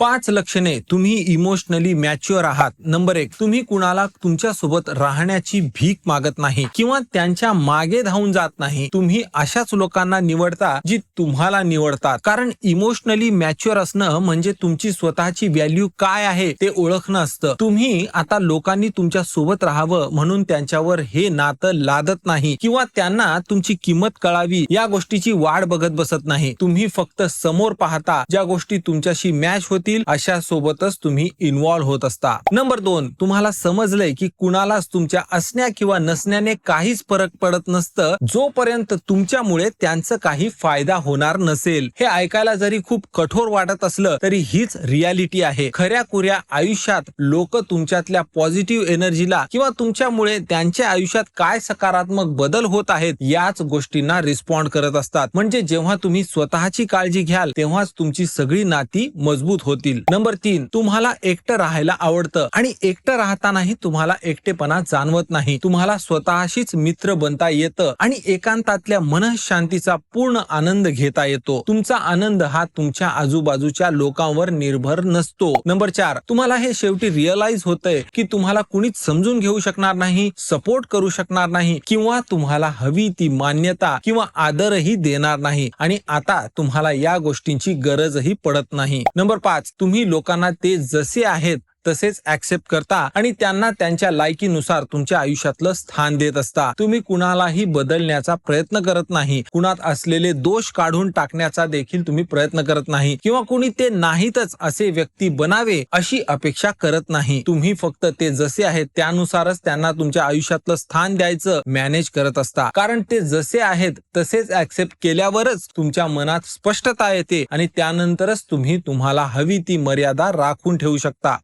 5 लक्षणे तुम्ही emotionally mature आहात. नंबर 1, तुम्ही कुणाला तुमच्या सोबत राहण्याची भीक मागत नाही किंवा त्यांच्या मागे धावून जात नाही. तुम्ही अशाच लोकांना निवडता जी तुम्हाला निवडतात. कारण इमोशनली मॅच्युअर असणं म्हणजे तुमची स्वतःची व्हॅल्यू काय आहे ते ओळखणं असतं. तुम्ही आता लोकांनी तुमच्या सोबत राहावं म्हणून त्यांच्यावर हे नातं लादत नाही किंवा त्यांना तुमची किंमत कळावी या गोष्टीची वाट बघत बसत नाही. तुम्ही फक्त समोर पाहता, ज्या गोष्टी तुमच्याशी मॅच होतील अशा सोबतच तुम्ही इन्व्हॉल्व्ह होत असता. नंबर 2, तुम्हाला समजलंय की कुणालाच तुमच्या असण्या किंवा नसण्याने काहीच फरक पडत नसतं जोपर्यंत तुमच्यामुळे त्यांचं काही फायदा होणार नसेल. हे ऐकायला जरी खूप कठोर वाटत असलं तरी हीच रियालिटी आहे. खऱ्या खुऱ्या आयुष्यात लोक तुमच्यातल्या पॉझिटिव्ह एनर्जीला किंवा तुमच्यामुळे त्यांच्या आयुष्यात काय सकारात्मक बदल होत आहेत याच गोष्टींना रिस्पॉन्ड करत असतात. म्हणजे जेव्हा तुम्ही स्वतःची काळजी घ्याल तेव्हाच तुमची सगळी नाती मजबूत होतील. नंबर 3, तुम्हाला एकटं राहायला आवडतं आणि एकटं राहतानाही तुम्हाला एकटेपणा जाणवत नाही. तुम्हाला स्वतःशीच मित्र बनता येतं आणि एकांतातल्या मनःशांतीचा पूर्ण आनंद घेता येतो. तुमचा आनंद हा तुमच्या आजूबाजूच्या लोकांवर निर्भर नसतो. नंबर 4, तुम्हाला हे शेवटी रिअलाइज होतंय की तुम्हाला कुणीच समजून घेऊ शकणार नाही, सपोर्ट करू शकणार नाही किंवा तुम्हाला हवी ती मान्यता किंवा आदरही देणार नाही आणि आता तुम्हाला या गोष्टींची गरजही पडत नाही. नंबर 5, तुम्ही लोकांना ते जसे आहेत तसेच ऍक्सेप्ट करता आणि त्यांना त्यांच्या लायकीनुसार तुमच्या आयुष्यातलं स्थान देत असता. तुम्ही कुणालाही बदलण्याचा प्रयत्न करत नाही. कुणात असलेले दोष काढून टाकण्याचा देखील तुम्ही प्रयत्न करत नाही किंवा कुणी ते नाहीतच असे व्यक्ती बनावे अशी अपेक्षा करत नाही. तुम्ही फक्त ते जसे आहेत त्यानुसारच त्यांना तुमच्या आयुष्यातलं स्थान द्यायचं मॅनेज करत असता. कारण ते जसे आहेत तसेच ऍक्सेप्ट केल्यावरच तुमच्या मनात स्पष्टता येते आणि त्यानंतरच तुम्ही तुम्हाला हवी ती मर्यादा राखून ठेवू शकता.